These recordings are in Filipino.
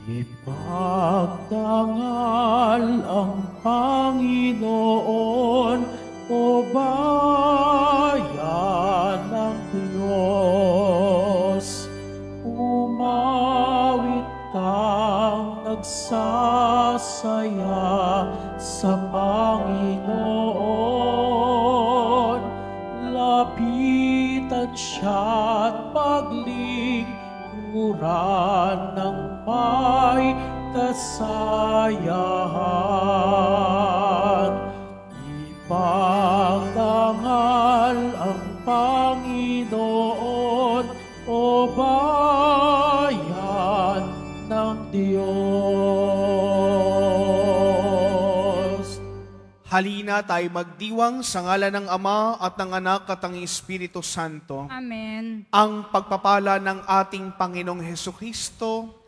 Ipagdangal ang Panginoon, o bayan ng Diyos. Umawit kang nagsasaya sa Panginoon. Lapitan siya't paglingkuran ng may kasayahan. Ipagdangal ang Panginoon, o bayan ng Diyos. Halina tayo magdiwang sa ngalan ng Ama at ng Anak at ng Espiritu Santo. Amen. Ang pagpapala ng ating Panginoong Hesukristo,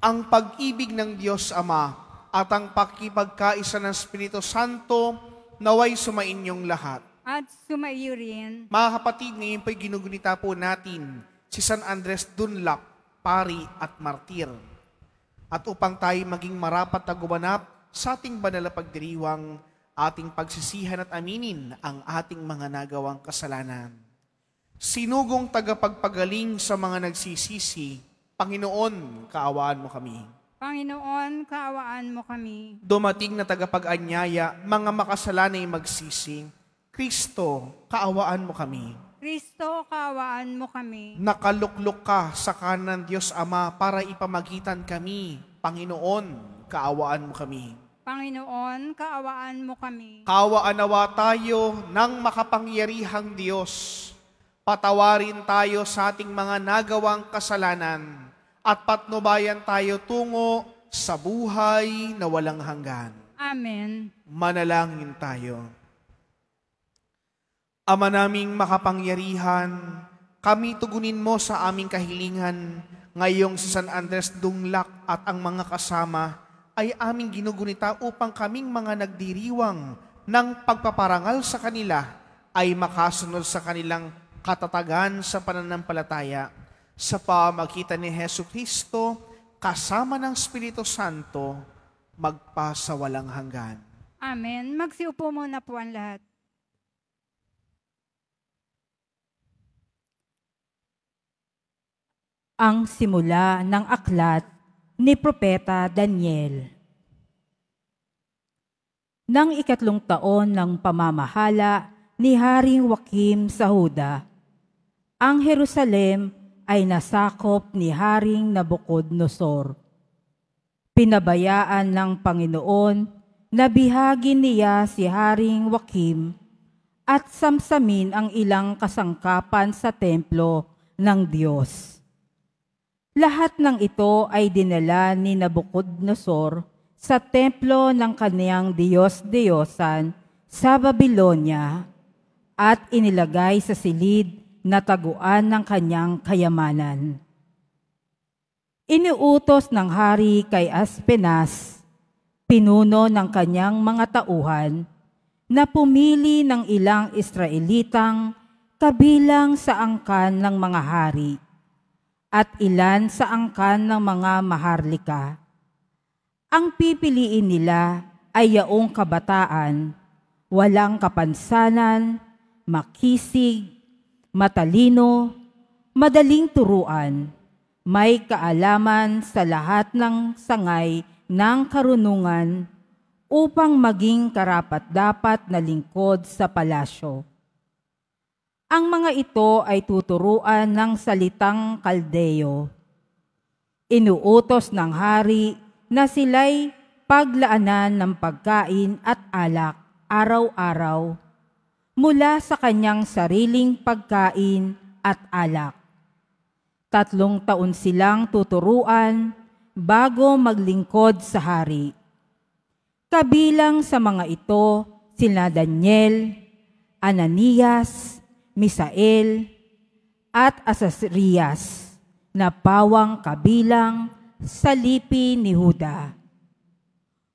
ang pag-ibig ng Diyos Ama at ang pakipagkaisa ng Espiritu Santo naway sumainyong lahat. At sumaiyo rin. Mga kapatid, ngayon po'y ginugunita po natin si San Andres Dunlap, pari at martir. At upang tayo maging marapat na gumanap sa ating banal na pagdiriwang, ating pagsisihan at aminin ang ating mga nagawang kasalanan. Sinugong tagapagpagaling sa mga nagsisisi, Panginoon, kaawaan mo kami. Panginoon, kaawaan mo kami. Dumating na tagapag-anyaya, mga makasalanay magsisi, Kristo, kaawaan mo kami. Kristo, kaawaan mo kami. Nakaluklok ka sa kanan ng Diyos Ama para ipamagitan kami. Panginoon, kaawaan mo kami. Panginoon, kaawaan mo kami. Kaawaan nawa tayo ng makapangyarihang Diyos. Patawarin tayo sa ating mga nagawang kasalanan at patnubayan tayo tungo sa buhay na walang hanggan. Amen. Manalangin tayo. Ama naming makapangyarihan, kami tugunin mo sa aming kahilingan ngayong si San Andres Dunlap at ang mga kasama ay aming ginugunita upang kaming mga nagdiriwang ng pagpaparangal sa kanila ay makasunod sa kanilang katatagan sa pananampalataya sa pamagitan ni Hesukristo kasama ng Espiritu Santo magpasawalang hanggan. Amen. Magsiupo muna po ang lahat. Ang simula ng aklat ni Propeta Daniel. Nang 3 taon ng pamamahala ni Haring Joachim sa Huda, ang Jerusalem ay nasakop ni Haring Nabucodonosor. Pinabayaan ng Panginoon na bihagin niya si Haring Joachim at samsamin ang ilang kasangkapan sa templo ng Diyos. Lahat ng ito ay dinala ni Nabucodonosor sa templo ng kaniyang Diyos-Diyosan sa Babylonia at inilagay sa silid na taguan ng kanyang kayamanan. Inuutos ng hari kay Aspenas, pinuno ng kanyang mga tauhan, na pumili ng ilang Israelitang kabilang sa angkan ng mga hari at ilan sa angkan ng mga maharlika. Ang pipiliin nila ay yaong kabataan, walang kapansanan, makisig, matalino, madaling turuan, may kaalaman sa lahat ng sangay ng karunungan upang maging karapat-dapat na lingkod sa palasyo. Ang mga ito ay tuturuan ng salitang Kaldeo. Inuutos ng hari na sila'y paglaanan ng pagkain at alak araw-araw mula sa kanyang sariling pagkain at alak. 3 taon silang tuturuan bago maglingkod sa hari. Kabilang sa mga ito sina Daniel, Ananias, Misael, at Asasrias, na pawang kabilang sa lipi ni Huda.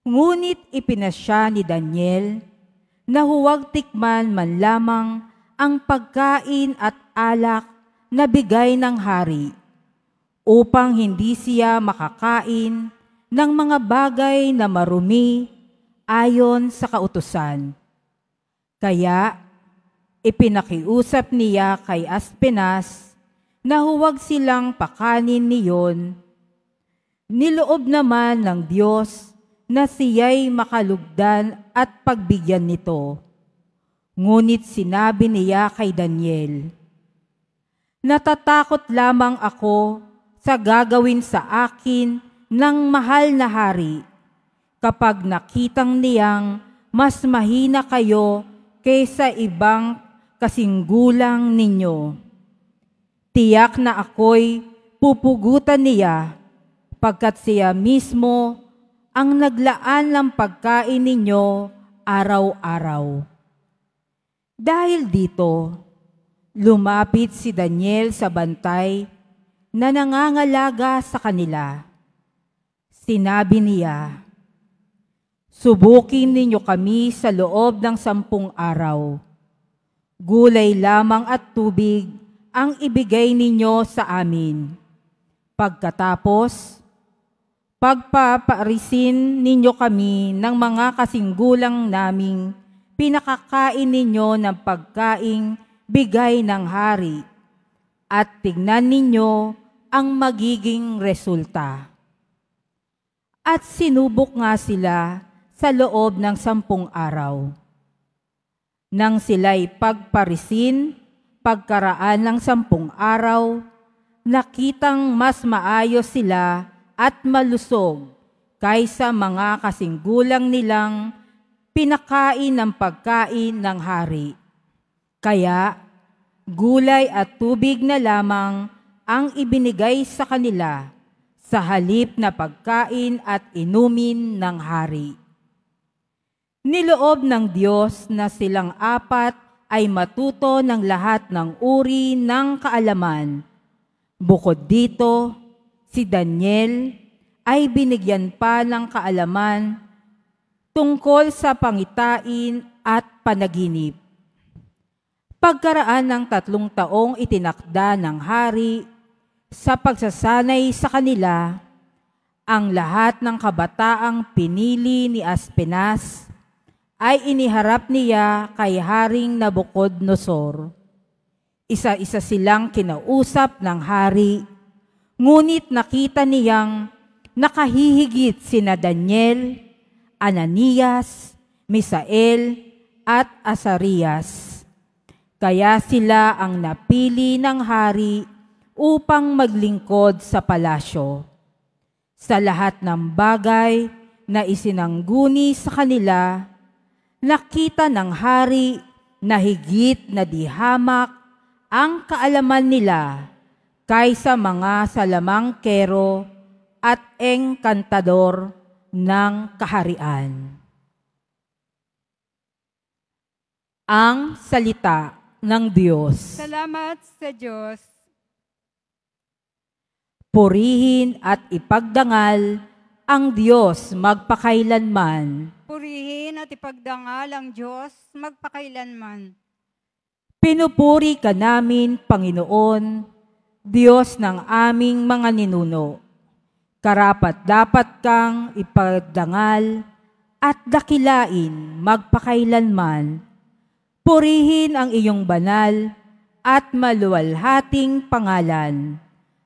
Ngunit ipinasya ni Daniel na huwag tikman man lamang ang pagkain at alak na bigay ng hari, upang hindi siya makakain ng mga bagay na marumi ayon sa kautusan. Kaya ipinakiusap niya kay Aspenas na huwag silang pakanin niyon. Niloob naman ng Diyos na siya'y makalugdan at pagbigyan nito. Ngunit sinabi niya kay Daniel, "Natatakot lamang ako sa gagawin sa akin ng mahal na hari kapag nakitang niyang mas mahina kayo kaysa ibang kasinggulang ninyo. Tiyak na ako'y pupugutan niya pagkat siya mismo ang naglaan ng pagkain ninyo araw-araw." Dahil dito, lumapit si Daniel sa bantay na nangangalaga sa kanila. Sinabi niya, "Subukin ninyo kami sa loob ng 10 araw. Gulay lamang at tubig ang ibigay ninyo sa amin. Pagkatapos, pagpaparisin ninyo kami ng mga kasinggulang naming pinakakain ninyo ng pagkaing bigay ng hari at tignan ninyo ang magiging resulta." At sinubok nga sila sa loob ng 10 araw. Nang sila'y pagparisin, pagkaraan ng 10 araw, nakitang mas maayos sila at malusog kaysa mga kasinggulang nilang pinakain ng pagkain ng hari. Kaya gulay at tubig na lamang ang ibinigay sa kanila sa halip na pagkain at inumin ng hari. Niloob ng Diyos na silang apat ay matuto ng lahat ng uri ng kaalaman. Bukod dito, si Daniel ay binigyan pa ng kaalaman tungkol sa pangitain at panaginip. Pagkaraan ng 3 taong itinakda ng hari sa pagsasanay sa kanila, ang lahat ng kabataang pinili ni Aspenas ay iniharap niya kay Haring Nabucodonosor. Isa-isa silang kinausap ng hari, ngunit nakita niyang nakahihigit sina Daniel, Ananias, Misael at Azarias. Kaya sila ang napili ng hari upang maglingkod sa palasyo. Sa lahat ng bagay na isinangguni sa kanila, nakita ng hari na higit na dihamak ang kaalaman nila kaysa mga salamangkero at engkantador ng kaharian. Ang salita ng Diyos. Salamat sa Diyos. Purihin at ipagdangal ang Diyos magpakailanman. Purihin at ipagdangal ang Diyos magpakailanman. Pinupuri ka namin, Panginoon, Diyos ng aming mga ninuno. Karapat-dapat kang ipagdangal at dakilain magpakailanman. Purihin ang iyong banal at maluwalhating pangalan.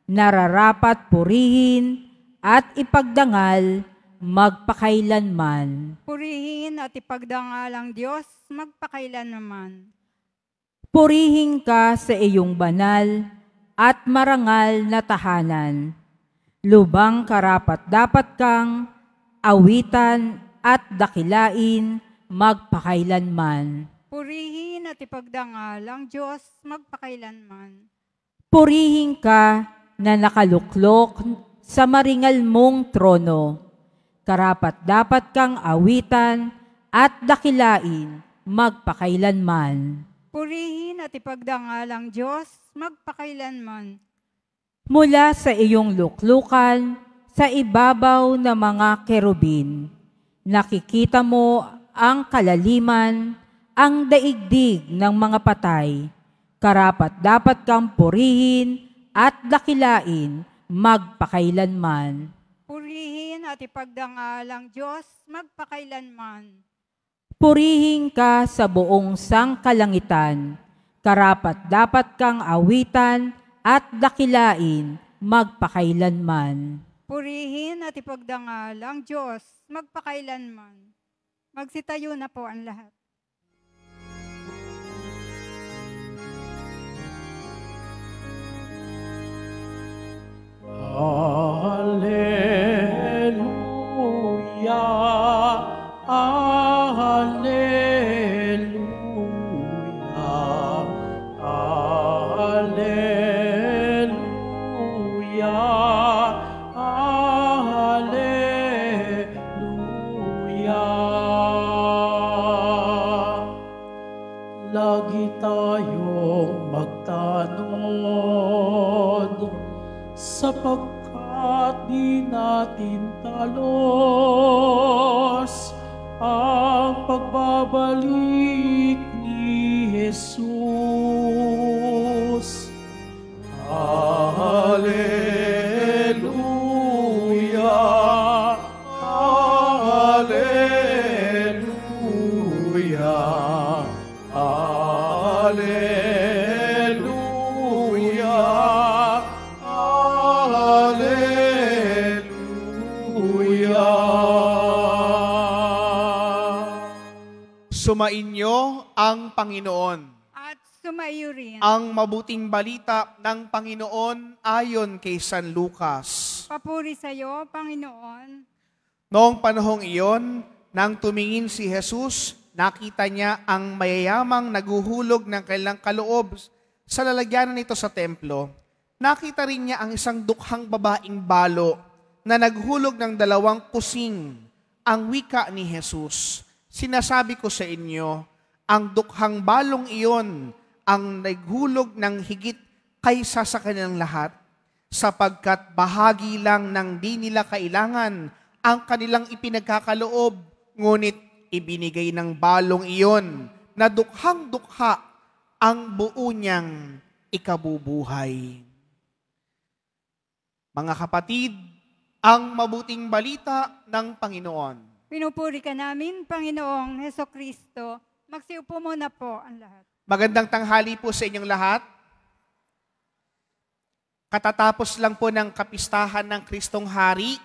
Nararapat purihin at ipagdangal magpakailanman. Purihin at ipagdangal ang Diyos magpakailanman. Purihin ka sa iyong banal at marangal na tahanan. Lubang karapat-dapat kang awitan at dakilain magpakailanman. Purihin at ipagdangal ang Diyos magpakailanman. Purihin ka na nakaluklok sa maringal mong trono. Karapat-dapat kang awitan at dakilain magpakailanman. Purihin at ipagdangal ang Diyos magpakailanman. Mula sa iyong luklukan, sa ibabaw ng mga kerubin, nakikita mo ang kalaliman, ang daigdig ng mga patay. Karapat-dapat kang purihin at dakilain magpakailanman. Purihin at ipagdangalang Diyos magpakailanman. Purihin ka sa buong sangkalangitan, karapat dapat kang awitan at dakilain magpakailanman. Purihin at ipagdangalang Diyos magpakailanman. Magsitayo na po ang lahat. Hallelujah, Hallelujah, Hallelujah, Hallelujah. Lagi tayong magtanod sapagkat di natin talos ang pagbabalik ni Jesus. Hallelujah, Hallelujah, Hallelujah, Hallelujah. Sumainyo ang Panginoon. At sumaiyo rin. Ang mabuting balita ng Panginoon ayon kay San Lucas. Papuri sa iyo, Panginoon. Noong panahong iyon, nang tumingin si Jesus, nakita niya ang mayayamang naguhulog ng kailang kaloob sa lalagyanan nito sa templo. Nakita rin niya ang isang dukhang babaeng balo na naghulog ng 2 kusing, ang wika ni Jesus. Sinasabi ko sa inyo, ang dukhang balong iyon ang naghulog ng higit kaysa sa kanilang lahat, sapagkat bahagi lang ng di nila kailangan ang kanilang ipinagkakaloob, ngunit ibinigay ng balong iyon na dukhang-dukha ang buo niyang ikabubuhay. Mga kapatid, ang mabuting balita ng Panginoon. Pinupuri ka namin, Panginoong Hesukristo. Magsiupo muna po ang lahat. Magandang tanghali po sa inyong lahat. Katatapos lang po ng kapistahan ng Kristong Hari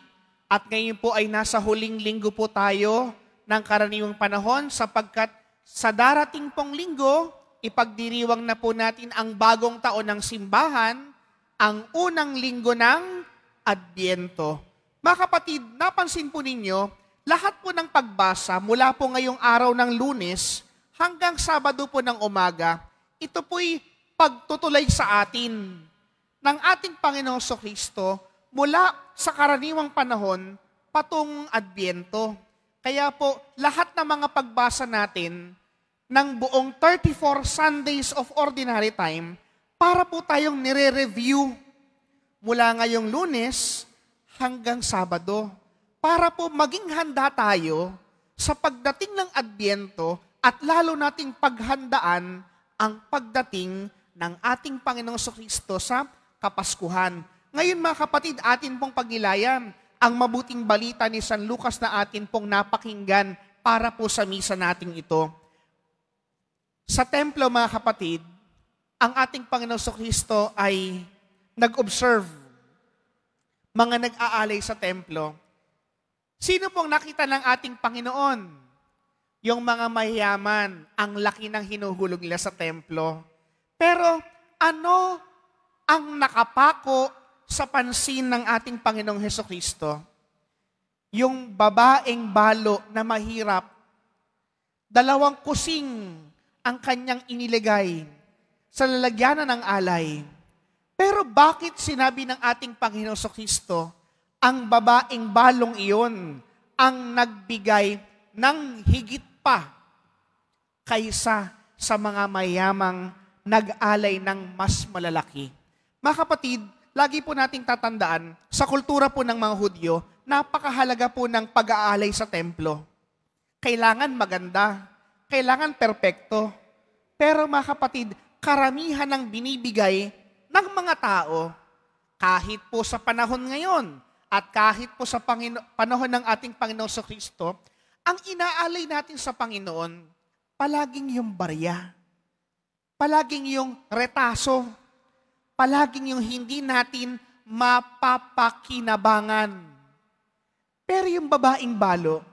at ngayon po ay nasa huling linggo po tayo ng karaniwang panahon sapagkat sa darating pong linggo, ipagdiriwang na po natin ang bagong taon ng simbahan, ang unang linggo ng Adbyento. Mga kapatid, napansin po ninyo, lahat po ng pagbasa mula po ngayong araw ng Lunes hanggang Sabado po ng umaga, ito po'y pagtutulay sa atin ng ating Panginoong Kristo mula sa karaniwang panahon patong Adbyento. Kaya po, lahat ng mga pagbasa natin ng buong 34 Sundays of Ordinary Time, para po tayong nire-review mula ngayong Lunes hanggang Sabado, para po maging handa tayo sa pagdating ng Adbyento at lalo nating paghandaan ang pagdating ng ating Panginoong Kristo sa Kapaskuhan. Ngayon mga kapatid, atin pong pagnilayan ang mabuting balita ni San Lucas na atin pong napakinggan para po sa misa nating ito. Sa templo mga kapatid, ang ating Panginoong Kristo ay nag-observe, mga nag-aalay sa templo. Sino pong nakita ng ating Panginoon? Yung mga mayayaman, ang laki ng hinuhulog nila sa templo. Pero ano ang nakapako sa pansin ng ating Panginoong Hesukristo? Yung babaeng balo na mahirap, 2 kusing ang kanyang iniligay sa lalagyanan ng alay. Pero bakit sinabi ng ating Panginoong Kristo, ang babaeng balong iyon ang nagbigay ng higit pa kaysa sa mga mayamang nag-alay ng mas malalaki? Mga kapatid, lagi po nating tatandaan, sa kultura po ng mga Hudyo, napakahalaga po ng pag-aalay sa templo. Kailangan maganda, kailangan perpekto. Pero mga kapatid, karamihan ng binibigay ng mga tao, kahit po sa panahon ngayon, at kahit po sa panahon ng ating Panginoon sa Kristo, ang inaalay natin sa Panginoon, palaging yung barya, palaging yung retaso, palaging yung hindi natin mapapakinabangan. Pero yung babaeng balo,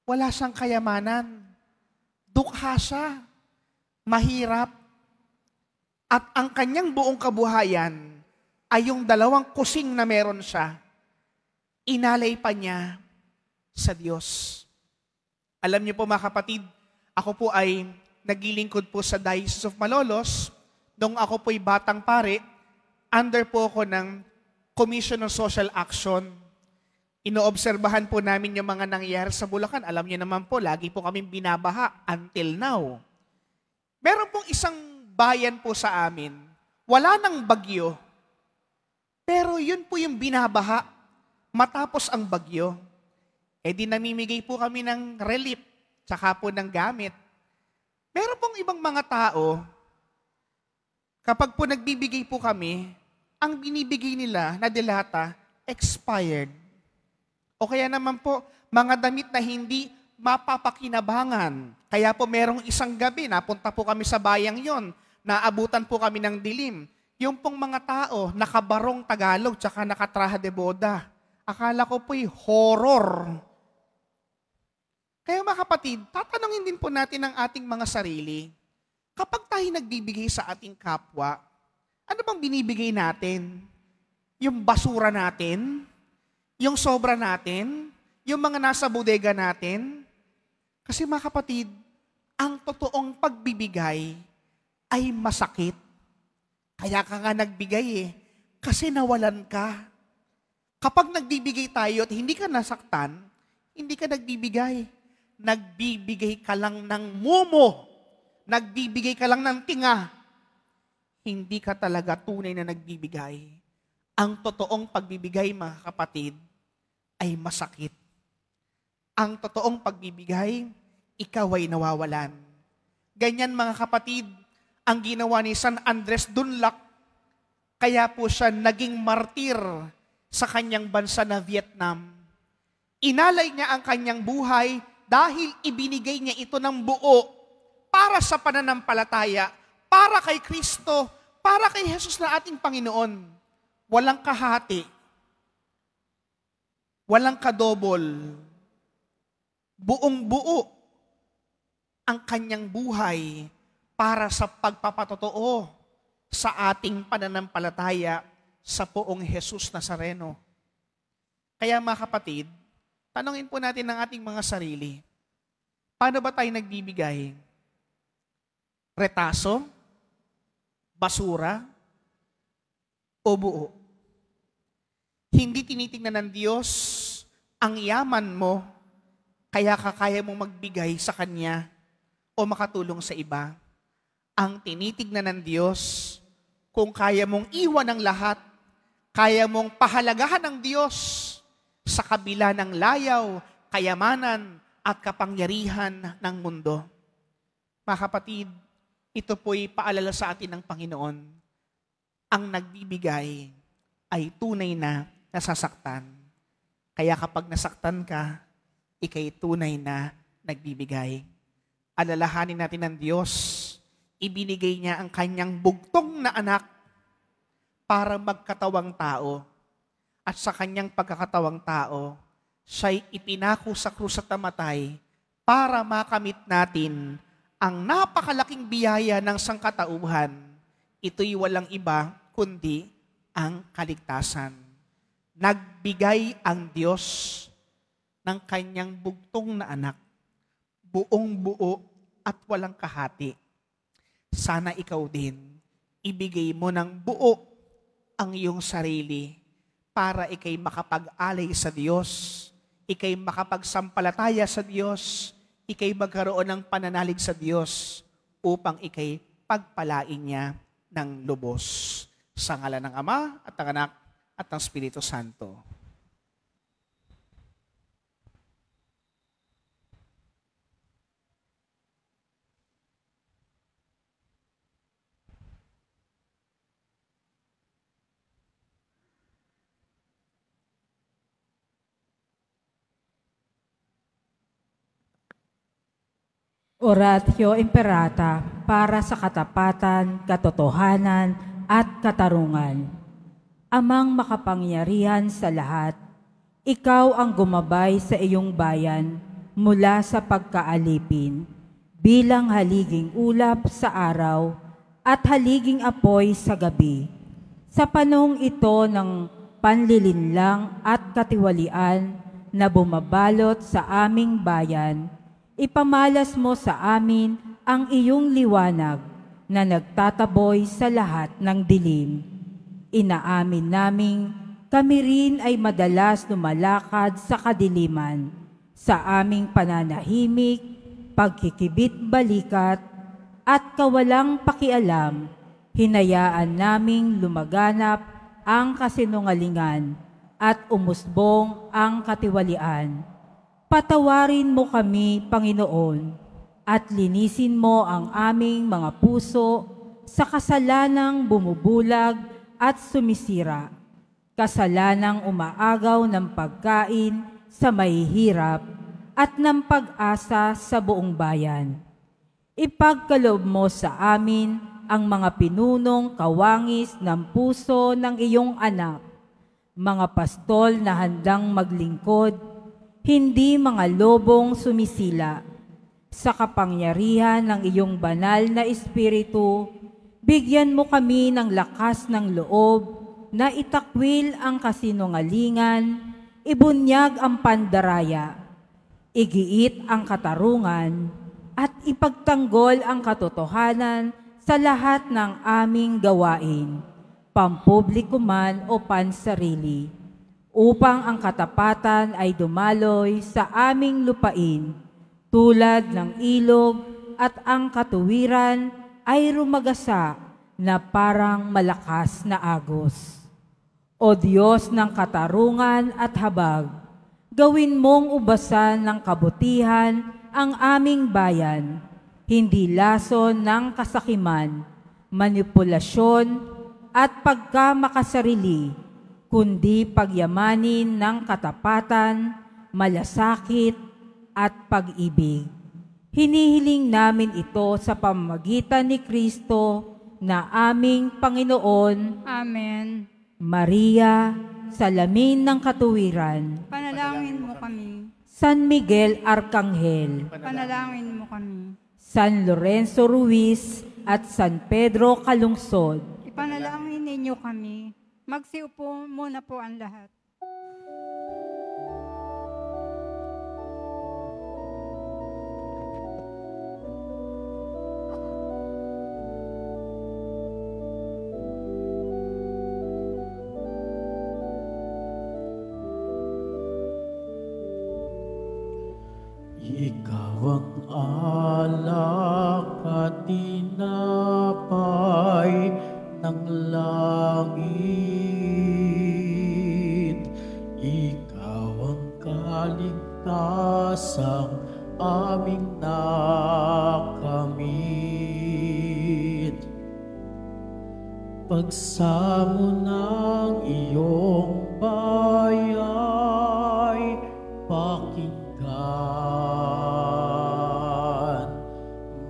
wala siyang kayamanan. Dukha siya, mahirap, at ang kanyang buong kabuhayan ay yung 2 kusing na meron siya, inalay pa niya sa Diyos. Alam niyo po mga kapatid, ako po ay naglilingkod po sa Diocese of Malolos. Nung ako po'y batang pare, under po ako ng Commission on Social Action. Inoobserbahan po namin yung mga nangyayari sa Bulacan. Alam niyo naman po, lagi po kaming binabaha until now. Meron pong isang bayan po sa amin, wala nang bagyo, pero yun po yung binabaha matapos ang bagyo. Di namimigay po kami ng relief, tsaka po ng gamit. Meron pong ibang mga tao, kapag po nagbibigay po kami, ang binibigay nila na delata, expired. O kaya naman po, mga damit na hindi mapapakinabangan. Kaya po merong isang gabi, napunta po kami sa bayang yon, naabutan po kami ng dilim. Yung pong mga tao, nakabarong Tagalog, tsaka nakatraha de boda. Akala ko po'y horror. Kaya mga kapatid, tatanungin din po natin ang ating mga sarili. Kapag tayo nagbibigay sa ating kapwa, ano bang binibigay natin? Yung basura natin? Yung sobra natin? Yung mga nasa bodega natin? Kasi mga kapatid, ang totoong pagbibigay ay masakit. Kaya ka nga nagbigay kasi nawalan ka. Kapag nagbibigay tayo at hindi ka nasaktan, hindi ka nagbibigay. Nagbibigay ka lang ng mumo. Nagbibigay ka lang ng tinga. Hindi ka talaga tunay na nagbibigay. Ang totoong pagbibigay, mga kapatid, ay masakit. Ang totoong pagbibigay, ikaw ay nawawalan. Ganyan mga kapatid, ang ginawa ni San Andres Dunlac, kaya po siya naging martir sa kanyang bansa na Vietnam. Inalay niya ang kanyang buhay dahil ibinigay niya ito ng buo para sa pananampalataya, para kay Kristo, para kay Jesus na ating Panginoon. Walang kahati, walang kadobol, buong buo ang kanyang buhay para sa pagpapatotoo sa ating pananampalataya sa poong Jesus Nazareno. Kaya mga kapatid, tanungin po natin ang ating mga sarili. Paano ba tayo nagbibigay? Retaso? Basura? O buo? Hindi tinitingnan ng Diyos ang yaman mo, kaya kakaya mong magbigay sa Kanya o makatulong sa iba. Ang tinitignan ng Diyos, kung kaya mong iwan ang lahat, kaya mong pahalagahan ng Diyos sa kabila ng layaw, kayamanan, at kapangyarihan ng mundo. Mga kapatid, ito po'y paalala sa atin ng Panginoon. Ang nagbibigay ay tunay na nasasaktan. Kaya kapag nasaktan ka, ikay tunay na nagbibigay. Alalahanin natin ng Diyos, ibinigay niya ang kanyang bugtong na anak para magkatawang tao. At sa kanyang pagkakatawang tao, siya'y ipinako sa krus at namatay para makamit natin ang napakalaking biyaya ng sangkatauhan. Ito'y walang iba kundi ang kaligtasan. Nagbigay ang Diyos ng kanyang bugtong na anak, buong buo at walang kahati. Sana ikaw din, ibigay mo ng buo ang iyong sarili para ikay makapag-alay sa Diyos, ikay makapagsampalataya sa Diyos, ikay magkaroon ng pananalig sa Diyos upang ikay pagpalain niya ng lubos. Sa ngalan ng Ama at ng Anak at ng Espiritu Santo. Oratio Imperata para sa katapatan, katotohanan, at katarungan. Amang makapangyarihan sa lahat, ikaw ang gumabay sa iyong bayan mula sa pagkaalipin, bilang haliging ulap sa araw at haliging apoy sa gabi. Sa panahong ito ng panlilinlang at katiwalian na bumabalot sa aming bayan, ipamalas mo sa amin ang iyong liwanag na nagtataboy sa lahat ng dilim. Inaamin naming kami rin ay madalas lumalakad sa kadiliman, sa aming pananahimik, pagkikibit-balikat, at kawalang pakialam, hinayaan naming lumaganap ang kasinungalingan at umusbong ang katiwalian. Patawarin mo kami, Panginoon, at linisin mo ang aming mga puso sa kasalanang bumubulag at sumisira, kasalanang umaagaw ng pagkain sa mahihirap at ng pag-asa sa buong bayan. Ipagkaloob mo sa amin ang mga pinunong kawangis ng puso ng iyong anak, mga pastol na handang maglingkod, hindi mga lobong sumisila. Sa kapangyarihan ng iyong banal na Espiritu, bigyan mo kami ng lakas ng loob na itakwil ang kasinungalingan, ibunyag ang pandaraya, igiit ang katarungan, at ipagtanggol ang katotohanan sa lahat ng aming gawain, pampubliko man o pansarili, upang ang katapatan ay dumaloy sa aming lupain, tulad ng ilog, at ang katuwiran ay rumagasa na parang malakas na agos. O Diyos ng katarungan at habag, gawin mong ubasan ng kabutihan ang aming bayan, hindi lason ng kasakiman, manipulasyon at pagkamakasarili, kundi pagyamanin ng katapatan, malasakit, at pag-ibig. Hinihiling namin ito sa pamamagitan ni Kristo na aming Panginoon. Amen. Maria, salamin ng katuwiran. Panalangin mo kami. San Miguel Arcangel, Panalangin mo kami. San Lorenzo Ruiz at San Pedro Calungsod, Ipanalangin ninyo kami. Magsiupo muna po ang lahat. Ikaw ang alak at tinapay ng langit. Ikaw ang kaligtasang aming nakamit. Pagsamo ng iyong bayay, pakinggan,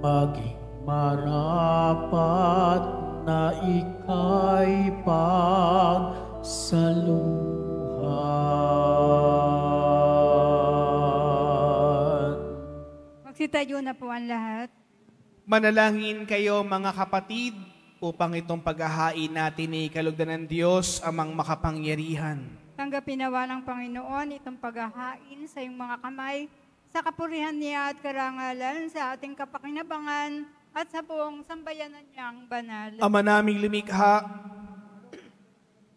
maging marapat na ika'y pagsaluhan. Magsitayo na po ang lahat. Manalangin kayo mga kapatid, upang itong paghahain natin ay kalugdan ng Diyos amang makapangyarihan. Tanggapin nawa ng Panginoon itong paghahain sa iyong mga kamay, sa kapurihan niya at karangalan, sa ating kapakinabangan, at sa buong sambayanan niyang banal. Ama naming lumikha,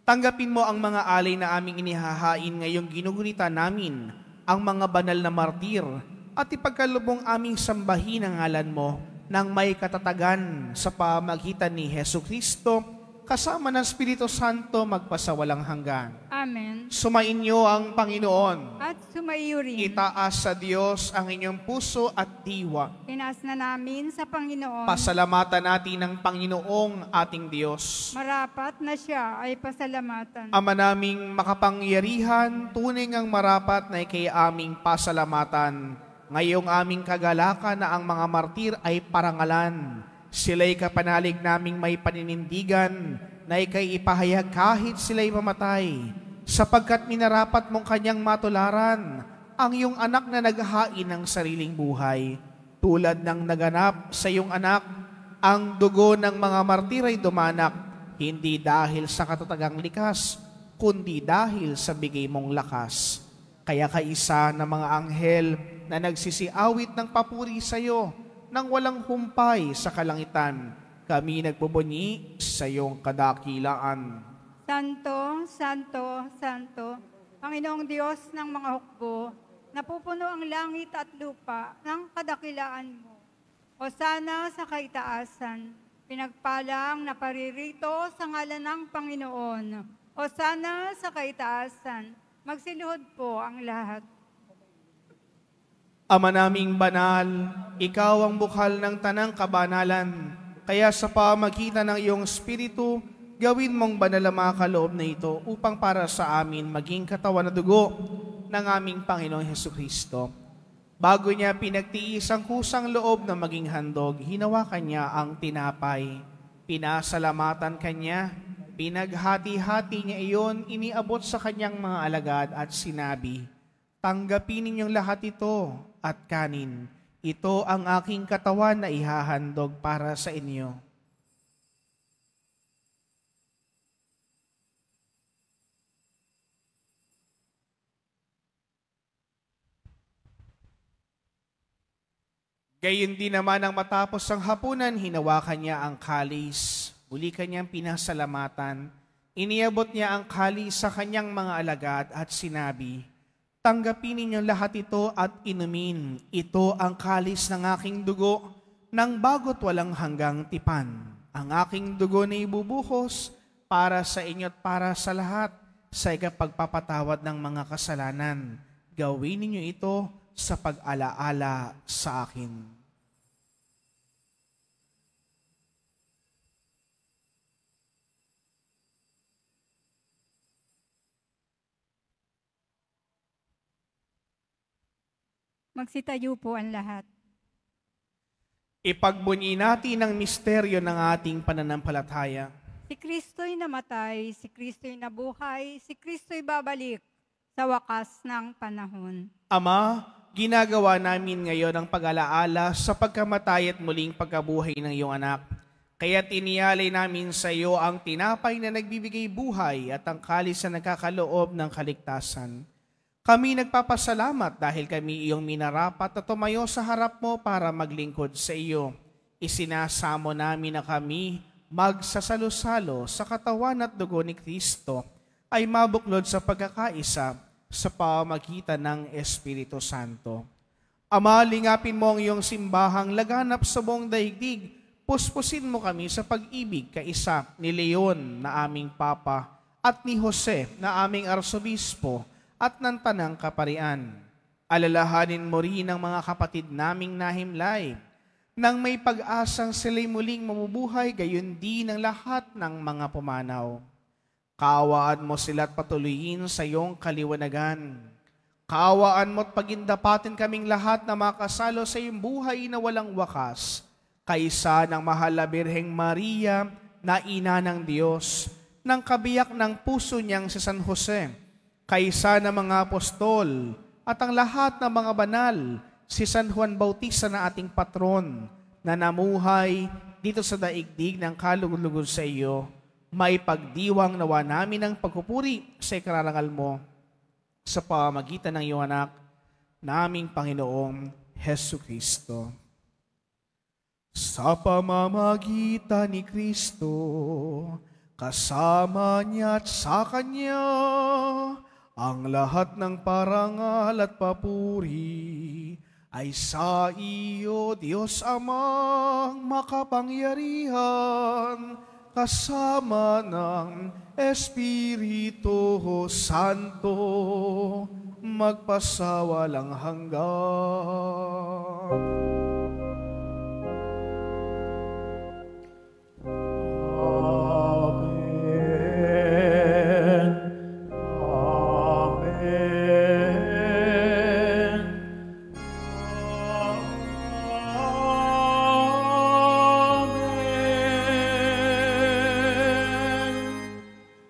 tanggapin mo ang mga alay na aming inihahain ngayong ginugunita namin, ang mga banal na martir, at ipagkalubong aming sambahin ang ngalan mo, nang may katatagan sa pamagitan ni Jesucristo, kasama ng Espiritu Santo magpasawalang hanggan. Amen. Sumainyo ang Panginoon. At sumaiyo rin. Itaas sa Diyos ang inyong puso at diwa. Tinaas na namin sa Panginoon. Pasalamatan natin ang Panginoong ating Diyos. Marapat na siya ay pasalamatan. Ama naming makapangyarihan, tunay ngang marapat na ikay aming pasalamatan. ngayong aming kagalakan na ang mga martir ay parangalan. Sila'y kapanalig naming may paninindigan, na ikay ipahayag kahit sila'y mamatay, sapagkat minarapat mong kanyang matularan, ang iyong anak na naghahain ng sariling buhay. Tulad ng naganap sa iyong anak, ang dugo ng mga martir ay dumanak, hindi dahil sa katatagang likas, kundi dahil sa bigay mong lakas. Kaya kaisa ng mga anghel na nagsisiawit ng papuri sa iyo, nang walang humpay sa kalangitan, kami nagbubunyi sa iyong kadakilaan. Santo, Santo, Santo, Panginoong Diyos ng mga hukbo, napupuno ang langit at lupa ng kadakilaan mo. Hosana sa kaitaasan, pinagpalang na paririto sa ngalan ng Panginoon. Hosana sa kaitaasan, magsiluhod po ang lahat. Ama naming banal, ikaw ang bukhal ng tanang kabanalan, kaya sa pamagitan ng iyong Espiritu, gawin mong banal ang mga kaloob na ito upang para sa amin maging katawan na dugo ng aming Panginoong Hesukristo. Bago niya pinagtiis ang kusang loob na maging handog, hinawakan niya ang tinapay, pinasalamatan kanya, pinaghati-hati niya iyon, iniabot sa kanyang mga alagad at sinabi, "Tanggapin ninyong lahat ito at kanin. Ito ang aking katawan na ihahandog para sa inyo." Gayon din naman ang matapos ang hapunan, hinawakan niya ang kalis. Muli kanyang pinasalamatan. Iniabot niya ang kalis sa kanyang mga alagad at sinabi, "Tanggapin ninyong lahat ito at inumin. Ito ang kalis ng aking dugo, ng bago't walang hanggang tipan. Ang aking dugo na ibubuhos para sa inyo at para sa lahat sa ikapagpapatawad ng mga kasalanan. Gawin ninyo ito sa pag-alaala sa akin." Magsitayo po ang lahat. Ipagbunyi natin ang misteryo ng ating pananampalataya. Si Kristo'y namatay, si Kristo'y nabuhay, si Kristo'y babalik sa wakas ng panahon. Ama, ginagawa namin ngayon ang pag-alaala sa pagkamatay at muling pagkabuhay ng iyong anak. Kaya tiniyalay namin sa iyo ang tinapay na nagbibigay buhay at ang kalis na nagkakaloob ng kaligtasan. Kami nagpapasalamat dahil kami iyong minarapat na tumayo sa harap mo para maglingkod sa iyo. Isinasamo namin na kami magsasalo-salo sa katawan at dugo ni Kristo ay mabuklod sa pagkakaisa sa pamagitan ng Espiritu Santo. Ama, lingapin mo ang iyong simbahang laganap sa buong daigdig. Puspusin mo kami sa pag-ibig kaisa ni Leon na aming Papa at ni Jose na aming Arsobispo at ng Tanang Kaparian. Alalahanin mo rin ang mga kapatid naming nahimlay, nang may pag-asang sila'y muling mamubuhay, gayon din ang lahat ng mga pumanaw. Kaawaan mo sila't patuloyin sa iyong kaliwanagan. Kaawaan mo't pagindapatin kaming lahat na makasalo sa iyong buhay na walang wakas, kaysa ng mahal na Birheng Maria na ina ng Diyos, ng kabiyak ng puso niyang si San Jose, kaysa ng mga apostol at ang lahat ng mga banal, si San Juan Bautista na ating patron, na namuhay dito sa daigdig ng kalugod-lugod sa iyo, may pagdiwang nawa namin ang pagpupuri sa ikararangal mo sa pamamagitan ng iyong anak, naming Panginoong Hesukristo. Sa pamamagitan ni Kristo, kasama niya at sa Kanya, ang lahat ng parangal at papuri ay sa iyo, Diyos Amang makapangyarihan, kasama ng Espiritu Santo, magpasawalang hanggan.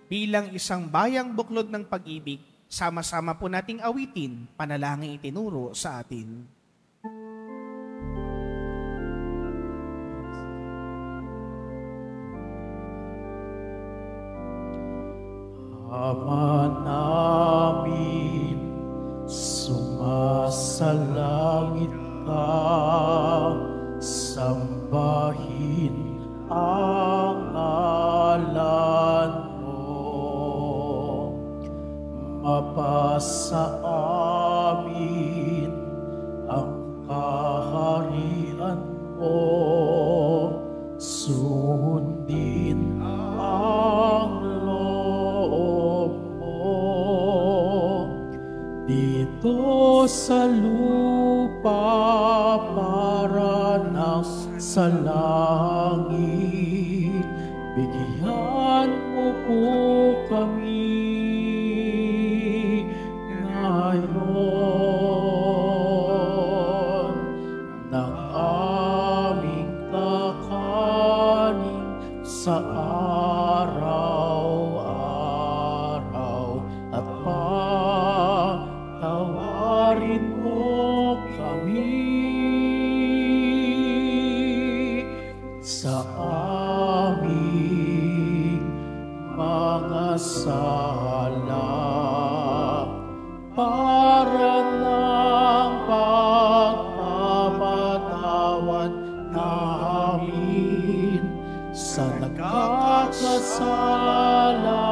bilang isang bayang buklod ng pag-ibig, sama-sama po nating awitin, panalangin itinuro sa atin. Ama namin, sumasalangit ka, sambahin ang ngalan mo. Mapasa amin ang kaharian mo, sundin ang loob mo dito sa lupa para nang sa langit. Bigyan mo po kami ngayon ng aming kakanin sa araw-araw at patawarin mo kami sa aming mga sala para ng pagpapatawad namin sa nagkakasala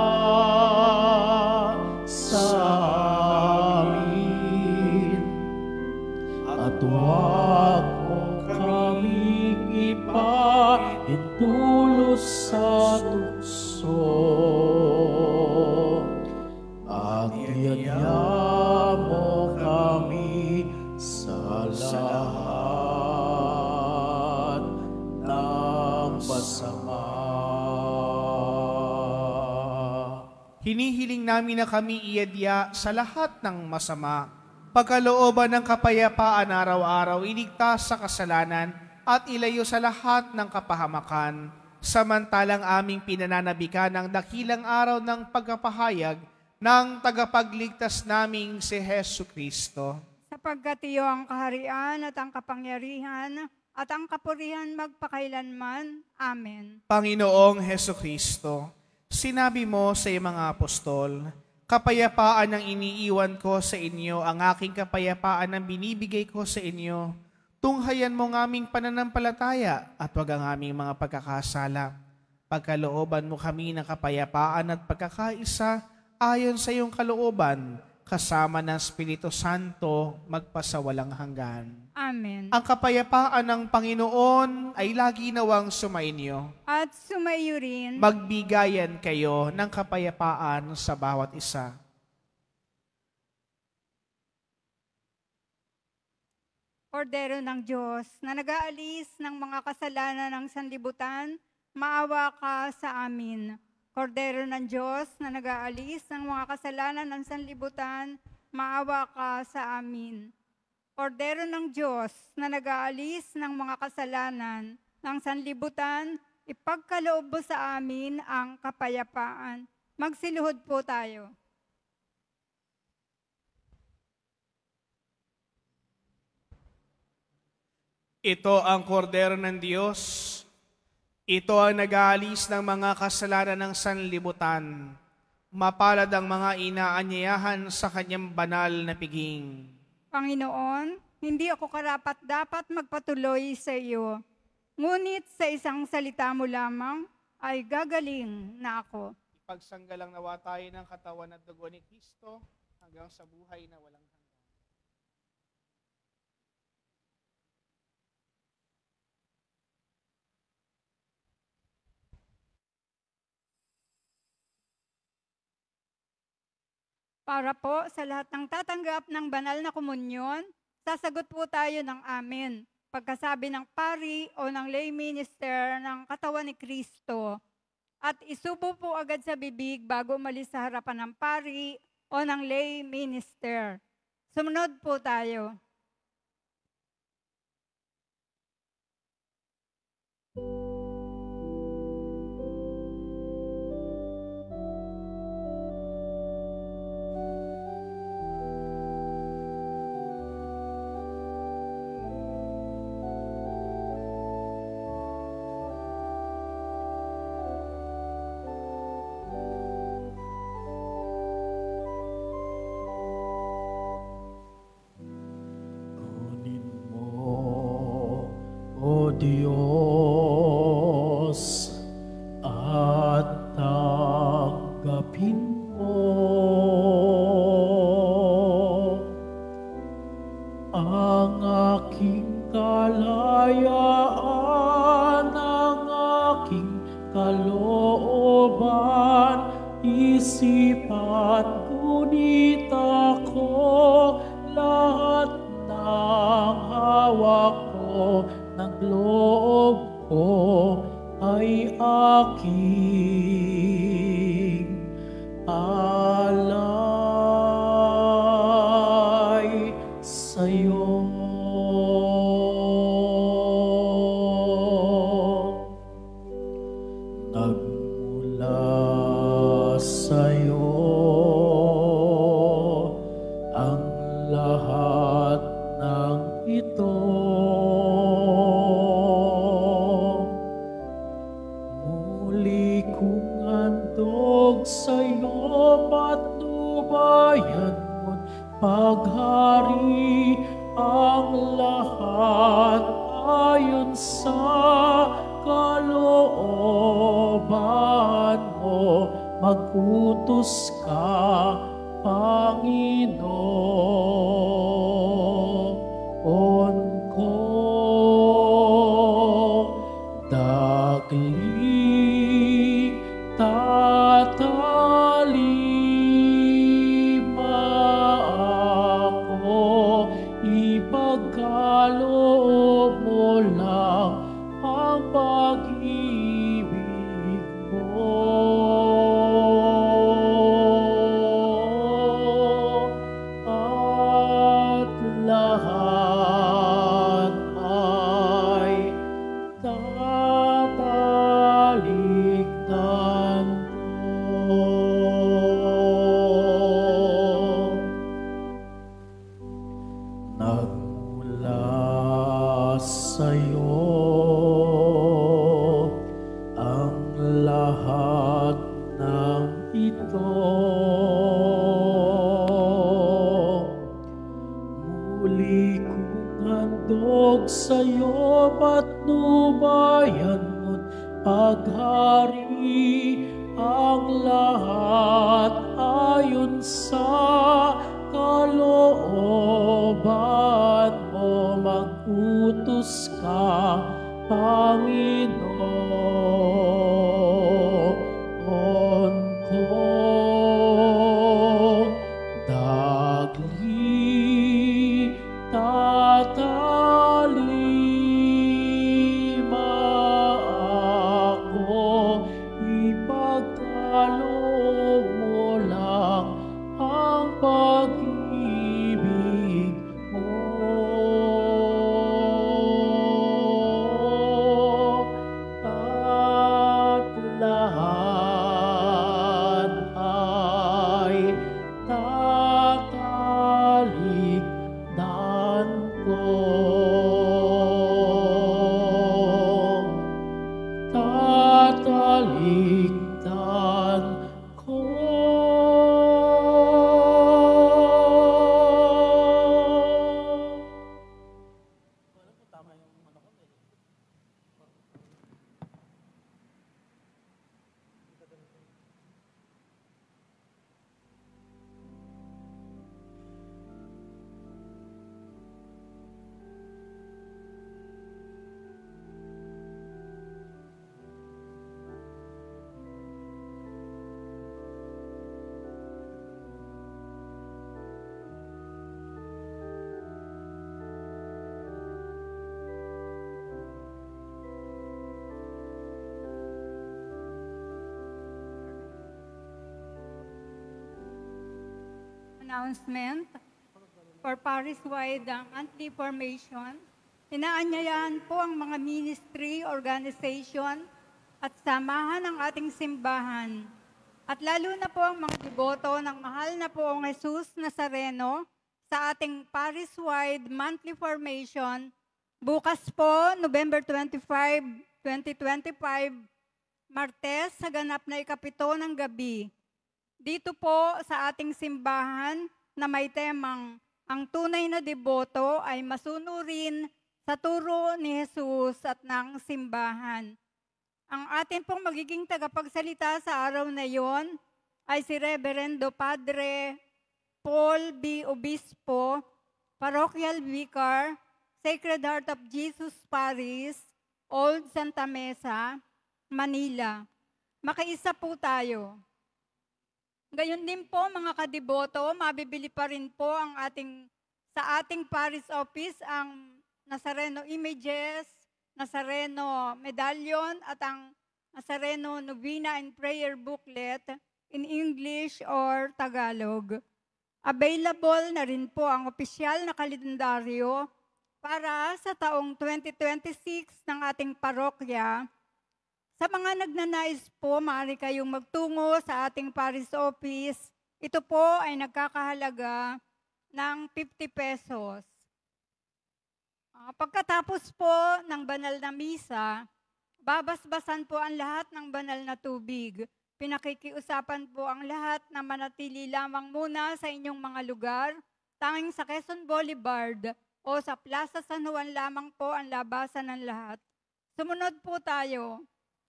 sa amin. At huwag mo kaming ipahintulos sa tukso. At iyaya mo kami sa lahat ng masama. Hinihiling namin na kami iadya sa lahat ng masama, pagkalooban ng kapayapaan araw-araw, iligtas sa kasalanan at ilayo sa lahat ng kapahamakan, samantalang aming pinananabikan ng dakilang araw ng pagkapahayag ng tagapagligtas naming si Hesu Kristo. Sapagkat iyo ang kaharian at ang kapangyarihan at ang kapurihan magpakailanman. Amen. Panginoong Hesu Kristo, sinabi mo sa iyong mga apostol, kapayapaan ang iniiwan ko sa inyo, ang aking kapayapaan ang binibigay ko sa inyo. Tunghayan mo ng aming pananampalataya at wag ang aming mga pagkakasala. Pagkalooban mo kami ng kapayapaan at pagkakaisa ayon sa iyong kalooban, kasama ng Espiritu Santo, magpasawalang hanggan. Amen. Ang kapayapaan ng Panginoon ay lagi nawang sumainyo. At sumaiyo rin. Magbigayan kayo ng kapayapaan sa bawat isa. Kordero ng Diyos, na nag-aalis ng mga kasalanan ng sanlibutan, maawa ka sa amin. Kordero ng Diyos, na nag-aalis ng mga kasalanan ng sanlibutan, maawa ka sa amin. Kordero ng Diyos, na nag-aalis ng mga kasalanan ng sanlibutan, ipagkaloob mo sa amin ang kapayapaan. Magsiluhod po tayo. Ito ang kordero ng Diyos. Ito ang nag-aalis ng mga kasalanan ng sanlibutan. Mapalad ang mga inaanyayahan sa kanyang banal na piging. Panginoon, hindi ako karapat-dapat magpatuloy sa iyo. Ngunit sa isang salita mo lamang ay gagaling na ako. Ipagsanggalang nawa tayo ng katawan at dugo ni Kristo hanggang sa buhay na walang hanggan. Para po sa lahat ng tatanggap ng banal na komunyon, sasagot po tayo ng amen. Pagkasabi ng pari o ng lay minister ng katawan ni Kristo. At isubo po agad sa bibig bago umalis sa harapan ng pari o ng lay minister. Sumunod po tayo. Diyos, at tanggapin ang aking kalayaan, ang aking kalooban, isip at gunit ako, lahat ng hawak ko, ng loob ko ay aking alay sa'yo. Nagmula sa'yo ang lahat ng ito. Muli kong handog sa'yo, patnubayan mo't paghari, ang lahat ayon sa kalooban mo. Mag-utos ka, Panginoon ko. Dagli tatalima ako, ipagkaloob mo lang ang pag-ibig mo. At lahat ay tatalikdan ko. Nagmula sa'yo ang lahat ng ito. Muli kong handog sa'yo, patnubayan mo't paghari, ang lahat ayon sa kalooban mo. Mag-utos ka, Panginoon ko. Dagli tatalima ako, ipagkaloob mo lang ang pag-ibig mo. At lahat ay tatalikdan ko. Tatalikdan ko. Announcement for Paris-wide monthly formation. Inaanyayahan po ang mga ministry, organization at samahan ng ating simbahan. At lalo na po ang mga deboto ng mahal na poong Jesus Nazareno sa ating Paris-wide monthly formation bukas po, November 25, 2025, Martes sa ganap na 7 ng gabi. Dito po sa ating simbahan na may temang ang tunay na deboto ay masunurin sa turo ni Jesus at ng simbahan. Ang atin pong magiging tagapagsalita sa araw na yon ay si Reverendo Padre Paul B. Obispo, Parochial Vicar, Sacred Heart of Jesus Parish, Old Santa Mesa, Manila. Makiisa po tayo. Gayon din po mga kadiboto, mabibili pa rin po sa ating parish office ang Nazareno Images, Nazareno Medallion at ang Nazareno Novena and Prayer Booklet in English or Tagalog. Available na rin po ang opisyal na kalendaryo para sa taong 2026 ng ating parokya. Sa mga nagnanais po, maaari kayong magtungo sa ating parish office. Ito po ay nagkakahalaga ng 50 pesos. Pagkatapos po ng banal na misa, babasbasan po ang lahat ng banal na tubig. Pinakikiusapan po ang lahat na manatili lamang muna sa inyong mga lugar. Tanging sa Quezon Boulevard o sa Plaza San Juan lamang po ang labasan ng lahat. Sumunod po tayo.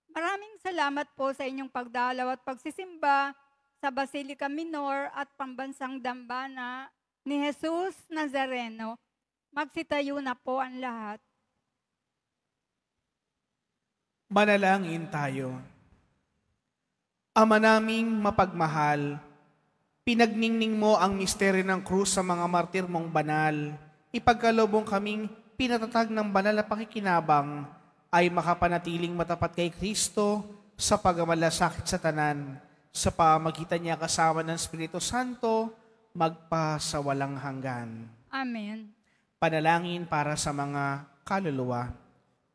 Maraming salamat po sa inyong pagdalaw at pagsisimba sa Basilica Minor at Pambansang Dambana ni Jesus Nazareno. Magsitayo na po ang lahat. Manalangin tayo. Ama naming mapagmahal, pinagningning mo ang misteryo ng krus sa mga martir mong banal. Ipagkalobong kaming pinatatag ng banal na pakikinabang ay makapanatiling matapat kay Kristo sa pagmamalasakit sa tanan, sa pamagitan niya kasama ng Espiritu Santo, magpasawalang hanggan. Amen. Panalangin para sa mga kaluluwa.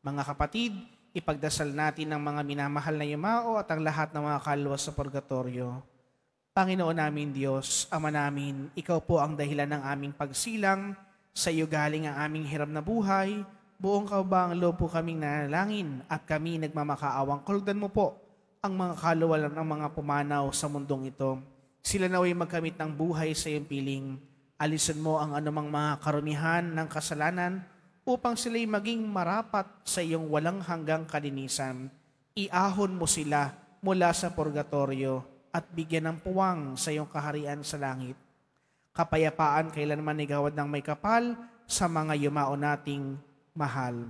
Mga kapatid, ipagdasal natin ang mga minamahal na yumao at ang lahat ng mga kaluluwa sa purgatorio. Panginoon namin Diyos, Ama namin, Ikaw po ang dahilan ng aming pagsilang, sa iyo galing ang aming hiram na buhay. Buong kaubang loob po kaming nanalangin at kami nagmamakaawang kalugdan mo po ang mga kaluluwa ng mga pumanaw sa mundong ito. Sila naway magkamit ng buhay sa iyong piling. Alisan mo ang anumang mga karunihan ng kasalanan upang sila'y maging marapat sa iyong walang hanggang kalinisan. Iahon mo sila mula sa purgatorio at bigyan ng puwang sa iyong kaharian sa langit. Kapayapaan kailanman igawad ng may kapal sa mga yumao nating mahal.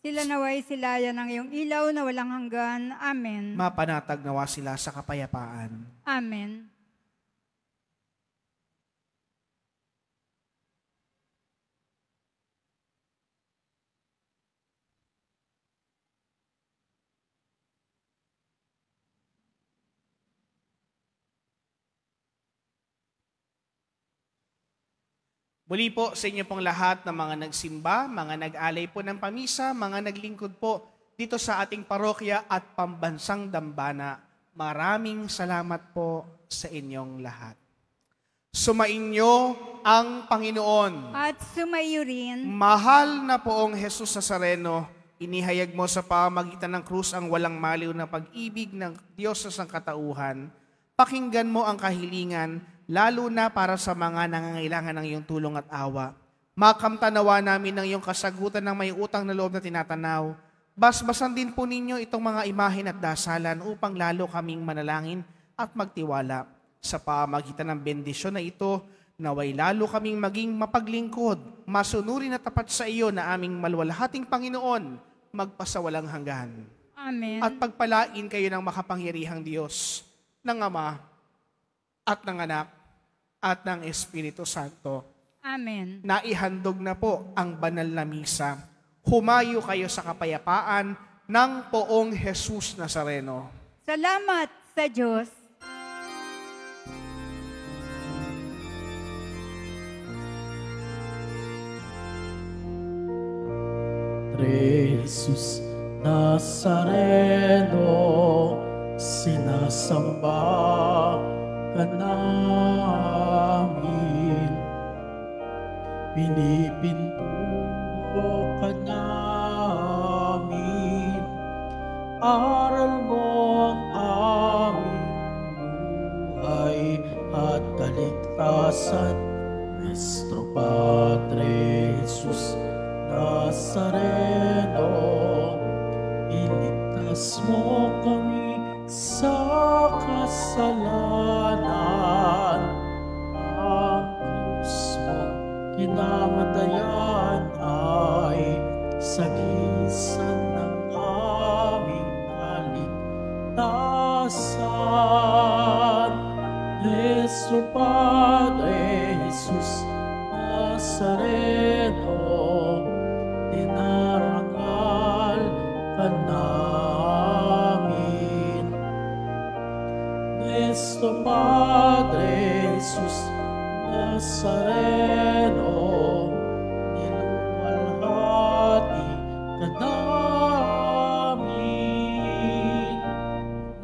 Sila naway silayan ng iyong ilaw na walang hanggan. Amen. Mapanatag nawa sila sa kapayapaan. Amen. Muli po sa inyo pong lahat ng mga nagsimba, mga nag-alay po ng pamisa, mga naglingkod po dito sa ating parokya at Pambansang Dambana. Maraming salamat po sa inyong lahat. Sumainyo ang Panginoon. At sumayo rin. Mahal na poong Jesus Nazareno, inihayag mo sa pamagitan ng krus ang walang maliw na pag-ibig ng Diyos sa sangkatauhan. Pakinggan mo ang kahilingan, lalo na para sa mga nangangailangan ng iyong tulong at awa. Makamtanawa namin ng iyong kasagutan ng may utang na loob na tinatanaw. Basbasan din po ninyo itong mga imahen at dasalan upang lalo kaming manalangin at magtiwala. Sa pamagitan ng bendisyon na ito, naway lalo kaming maging mapaglingkod, masunurin at tapat sa iyo na aming maluwalhating Panginoon, magpasawalang hanggan. Amen. At pagpalain kayo ng makapangyarihang Diyos, ng Ama, at ng Anak, at ng Espiritu Santo. Amen. Naihandog na po ang banal na misa. Humayo kayo sa kapayapaan ng poong Jesus Nazareno. Salamat sa Diyos. Jesus Nazareno, sinasamba ka namin, pinipinto ka namin, aral mo ang aming buhay at kaligtasan, Nuestro Padre Jesus Nazareno. Nazareno, iligtas mo kami sa kasalanan. Ang krus mong kinamatayan ay sagisan ng aming kaligtasan. Yesu Padre Jesus Nazareno, dinarangal ka namin. Yesu Padre Jesus Nazareno, niluwalhati ka namin.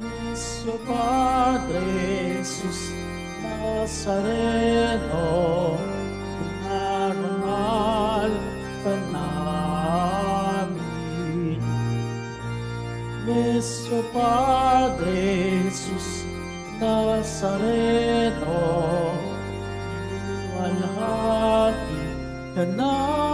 Yesu Padre Jesus Nazareno, dinarangal ka namin. Yesu Padre Jesus Nazareno, niluwalhati ka namin.